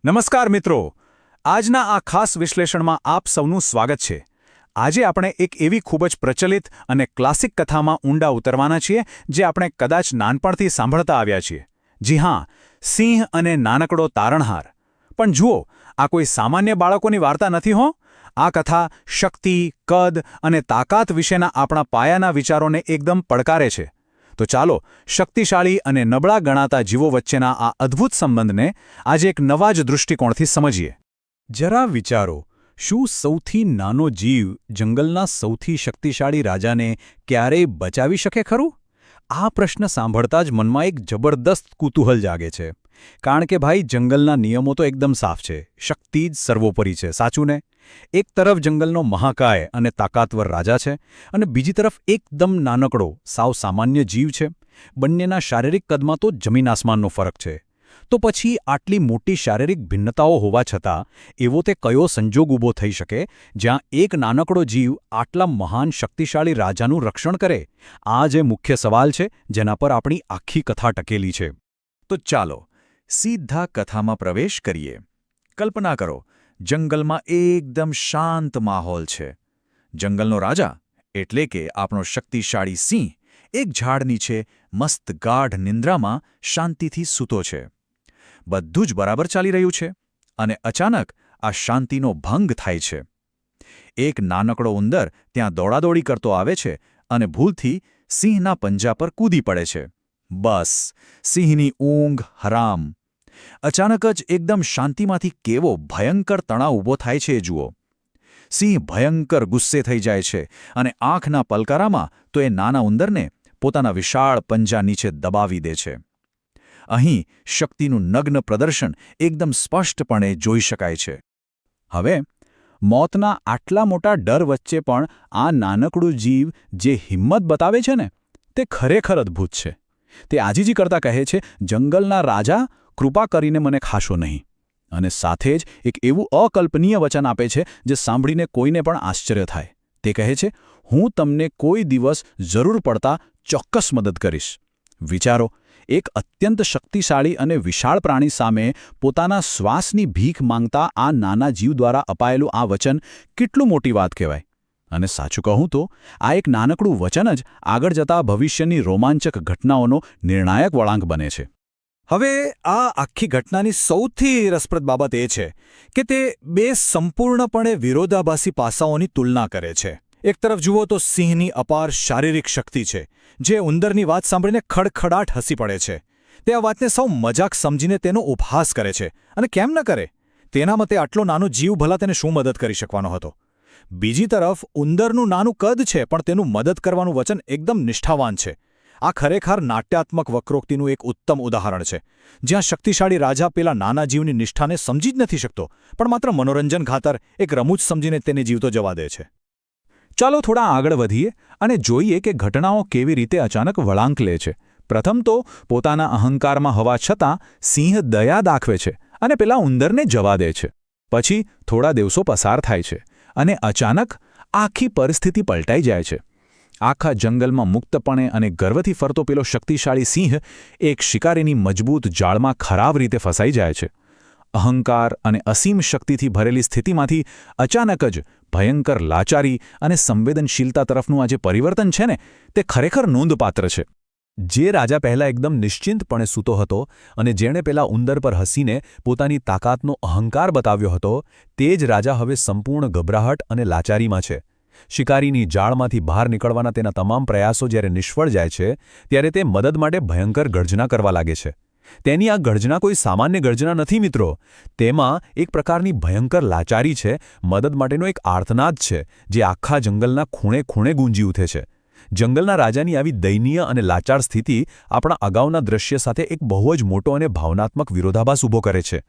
નમસ્કાર મિત્રો, આજના આ ખાસ વિશ્લેષણમાં આપ સૌનું સ્વાગત છે. આજે આપણે એક એવી ખૂબ જ પ્રચલિત અને ક્લાસિક કથામાં ઊંડા ઉતરવાના છીએ જે આપણે કદાચ નાનપણથી સાંભળતા આવ્યા છીએ. જી હા, સિંહ અને નાનકડો તારણહાર. પણ જુઓ, આ કોઈ સામાન્ય બાળકોની વાર્તા નથી હો. આ કથા શક્તિ, કદ અને તાકાત વિશેના આપણા પાયાના વિચારોને એકદમ પડકારે છે. તો ચાલો શક્તિશાળી અને નબળા ગણાતા જીવો વચ્ચેના આ અદ્ભુત સંબંધને આજે એક નવા જ દૃષ્ટિકોણથી સમજીએ. જરા વિચારો, શું સૌથી નાનો જીવ જંગલના સૌથી શક્તિશાળી રાજાને ક્યારેય બચાવી શકે ખરું? આ પ્રશ્ન સાંભળતા જ મનમાં એક જબરદસ્ત કુતૂહલ જાગે છે. કારણ કે ભાઈ, જંગલના નિયમો તો એકદમ સાફ છે. શક્તિ જ સર્વોપરી છે, સાચું ને? એક તરફ જંગલનો મહાકાય અને તાકાતવર રાજા છે, અને બીજી તરફ એકદમ નાનકડો, સાવ સામાન્ય જીવ છે. બંનેના શારીરિક કદમાં તો જમીન આસમાનનો ફરક છે. તો પછી આટલી મોટી શારીરિક ભિન્નતાઓ હોવા છતાં એવો તે કયો સંજોગ ઊભો થઈ શકે જ્યાં એક નાનકડો જીવ આટલા મહાન શક્તિશાળી રાજાનું રક્ષણ કરે? આ જે મુખ્ય સવાલ છે જેના પર આપણી આખી કથા ટકેલી છે. તો ચાલો સીધા કથામાં પ્રવેશ કરીએ. કલ્પના કરો, જંગલમાં એકદમ શાંત માહોલ છે. જંગલનો રાજા એટલે કે આપણો શક્તિશાળી સિંહ એક ઝાડ નીચે મસ્ત ગાઢ નિંદ્રામાં શાંતિથી સૂતો છે. બધું જ બરાબર ચાલી રહ્યું છે અને અચાનક આ શાંતિનો ભંગ થાય છે. એક નાનકડો ઉંદર ત્યાં દોડાદોડી કરતો આવે છે અને ભૂલથી સિંહના પંજા પર કૂદી પડે છે. બસ, સિંહની ઊંઘ હરામ. અચાનક જ એકદમ શાંતિમાંથી કેવો ભયંકર તણાવ ઊભો થાય છે એ જુઓ. સિંહ ભયંકર ગુસ્સે થઈ જાય છે અને આંખના પલકારામાં તો એ નાના ઉંદરને પોતાના વિશાળ પંજા નીચે દબાવી દે છે. અહીં શક્તિનું નગ્ન પ્રદર્શન એકદમ સ્પષ્ટપણે જોઈ શકાય છે. હવે મોતના આટલા મોટા ડર વચ્ચે પણ આ નાનકડું જીવ જે હિંમત બતાવે છે ને, તે ખરેખર અદ્ભુત છે. તે આજીજી કરતા કહે છે, જંગલના રાજા, કૃપા કરીને મને ખાશો નહીં. અને સાથે જ એક એવું અકલ્પનીય વચન આપે છે જે સાંભળીને કોઈને પણ આશ્ચર્ય થાય. તે કહે છે, હું તમને કોઈ દિવસ જરૂર પડતા ચોક્કસ મદદ કરીશ. વિચારો, એક અત્યંત શક્તિશાળી અને વિશાળ પ્રાણી સામે પોતાના શ્વાસની ભીખ માંગતા આ નાના જીવ દ્વારા અપાયેલું આ વચન કેટલું મોટી વાત કહેવાય. અને સાચું કહું તો આ એક નાનકડું વચન જ આગળ જતા ભવિષ્યની રોમાંચક ઘટનાઓનો નિર્ણાયક વળાંક બને છે. હવે આ આખી ઘટનાની સૌથી રસપ્રદ બાબત એ છે કે તે બે સંપૂર્ણપણે વિરોધાભાસી પાસાઓની તુલના કરે છે. એક તરફ જુઓ તો સિંહની અપાર શારીરિક શક્તિ છે, જે ઉંદરની વાત સાંભળીને ખડખડાટ હસી પડે છે. તે આ વાતને સૌ મજાક સમજીને તેનો ઉપહાસ કરે છે. અને કેમ ન કરે? તેના મતે આટલો નાનો જીવ ભલા તેને શું મદદ કરી શકવાનો હતો? બીજી તરફ ઉંદરનું નાનું કદ છે, પણ તેનું મદદ કરવાનું વચન એકદમ નિષ્ઠાવાન છે. આ ખરેખર નાટ્યાત્મક વક્રોક્તિનું એક ઉત્તમ ઉદાહરણ છે, જ્યાં શક્તિશાળી રાજા પેલા નાના જીવની નિષ્ઠાને સમજી જ નથી શકતો, પણ માત્ર મનોરંજન ખાતર એક રમૂજ સમજીને તેને જીવતો જવા દે છે. ચાલો થોડા આગળ વધીએ અને જોઈએ કે ઘટનાઓ કેવી રીતે અચાનક વળાંક લે છે. પ્રથમ તો પોતાના અહંકારમાં હોવા છતાં સિંહ દયા દાખવે છે અને પેલા ઉંદરને જવા દે છે. પછી થોડા દિવસો પસાર થાય છે અને અચાનક આખી પરિસ્થિતિ પલટાઈ જાય છે. આખા જંગલમાં મુક્તપણે અને ગર્વથી ફરતો પેલો શક્તિશાળી સિંહ એક શિકારીની મજબૂત જાળમાં ખરાબ રીતે ફસાઈ જાય છે. અહંકાર અને અસીમ શક્તિથી ભરેલી સ્થિતિમાંથી અચાનક જ ભયંકર લાચારી અને સંવેદનશીલતા તરફનું આ જે પરિવર્તન છે ને, તે ખરેખર નોંધપાત્ર છે. જે રાજા પહેલાં એકદમ નિશ્ચિંતપણે સૂતો હતો અને જેણે પેલા ઉંદર પર હસીને પોતાની તાકાતનો અહંકાર બતાવ્યો હતો, તે જ રાજા હવે સંપૂર્ણ ગભરાહટ અને લાચારીમાં છે. શિકારીની જાળમાંથી બહાર નીકળવાના તેના તમામ પ્રયાસો જ્યારે નિષ્ફળ જાય છે, ત્યારે તે મદદ માટે ભયંકર ગર્જના કરવા લાગે છે. તેની આ ગર્જના કોઈ સામાન્ય ગર્જના નથી મિત્રો. તેમાં એક પ્રકારની ભયંકર લાચારી છે, મદદ માટેનો એક આર્તનાદ છે, જે આખા જંગલના ખૂણે ખૂણે ગૂંજી ઉઠે છે. જંગલના રાજાની આવી દયનીય અને લાચાર સ્થિતિ આપણા અગાઉના દૃશ્ય સાથે એક બહુ જ મોટો અને ભાવનાત્મક વિરોધાભાસ ઊભો કરે છે.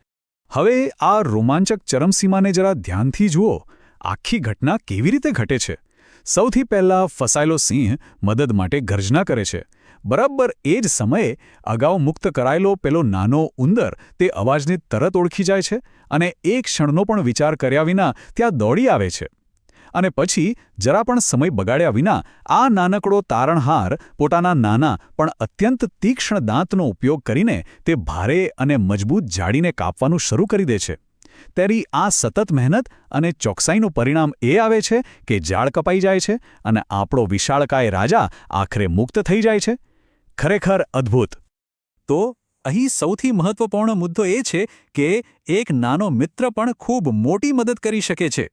હવે આ રોમાંચક ચરમસીમાને જરા ધ્યાનથી જુઓ. આખી ઘટના કેવી રીતે ઘટે છે? સૌથી પહેલાં ફસાયેલો સિંહ મદદ માટે ગર્જના કરે છે. બરાબર એ જ સમયે અગાઉ મુક્ત કરાયેલો પેલો નાનો ઉંદર તે અવાજને તરત ઓળખી જાય છે અને એક ક્ષણનો પણ વિચાર કર્યા વિના ત્યાં દોડી આવે છે. અને પછી જરા પણ સમય બગાડ્યા વિના આ નાનકડો તારણહાર પોતાના નાના પણ અત્યંત તીક્ષ્ણ દાંતનો ઉપયોગ કરીને તે ભારે અને મજબૂત જાળીને કાપવાનું શરૂ કરી દે છે. તેરી આ સતત મહેનત અને ચોકસાઈનું પરિણામ એ આવે છે કે ઝાડ કપાઈ જાય છે અને આપણો વિશાળકાય રાજા આખરે મુક્ત થઈ જાય છે. ખરેખર અદ્ભુત. તો અહીં સૌથી મહત્વપૂર્ણ મુદ્દો એ છે કે એક નાનો મિત્ર પણ ખૂબ મોટી મદદ કરી શકે છે.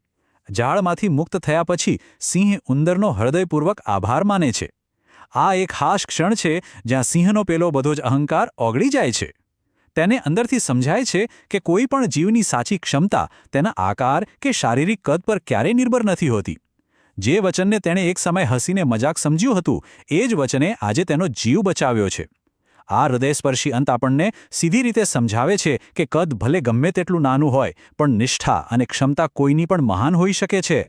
ઝાડમાંથી મુક્ત થયા પછી સિંહ ઉંદરનો હૃદયપૂર્વક આભાર માને છે. આ એક ખાસ ક્ષણ છે જ્યાં સિંહનો પેલો બધો જ અહંકાર ઓગળી જાય છે. તેને અંદરથી સમજાય છે કે કોઈ પણ જીવની સાચી ક્ષમતા તેના આકાર કે શારીરિક કદ પર ક્યારેય નિર્ભર નથી હોતી. જે વચનને તેણે એક સમય હસીને મજાક સમજ્યું હતું એ જ વચને આજે તેનો જીવ બચાવ્યો છે. આ હૃદયસ્પર્શી અંત આપણને સીધી રીતે સમજાવે છે કે કદ ભલે ગમે તેટલું નાનું હોય પણ નિષ્ઠા અને ક્ષમતા કોઈની પણ મહાન હોઈ શકે છે.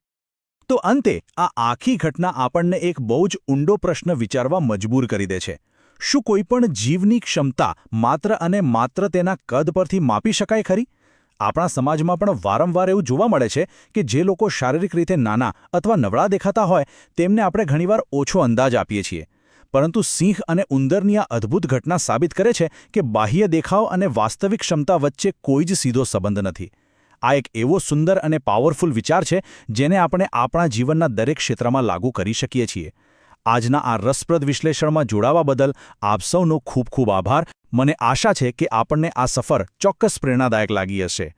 તો અંતે આ આખી ઘટના આપણને એક બહુ જ ઊંડો પ્રશ્ન વિચારવા મજબૂર કરી દે છે. શું કોઈ પણ જીવની ક્ષમતા માત્ર અને માત્ર તેના કદ પરથી માપી શકાય ખરી? આપણા સમાજમાં પણ વારંવાર એવું જોવા મળે છે કે જે લોકો શારીરિક રીતે નાના અથવા નબળા દેખાતા હોય તેમને આપણે ઘણીવાર ઓછો અંદાજ આપીએ છીએ. પરંતુ સિંહ અને ઉંદરની આ અદ્ભુત ઘટના સાબિત કરે છે કે બાહ્ય દેખાવ અને વાસ્તવિક ક્ષમતા વચ્ચે કોઈ જ સીધો સંબંધ નથી. આ એક એવો સુંદર અને પાવરફુલ વિચાર છે જેને આપણે આપણા જીવનના દરેક ક્ષેત્રમાં લાગુ કરી શકીએ છીએ. આજના આ રસપ્રદ વિશ્લેષણમાં જોડાવા બદલ આપ સૌનો ખૂબ ખૂબ આભાર. મને આશા છે કે આપણને આ સફર ચોક્કસ પ્રેરણાદાયક લાગી હશે.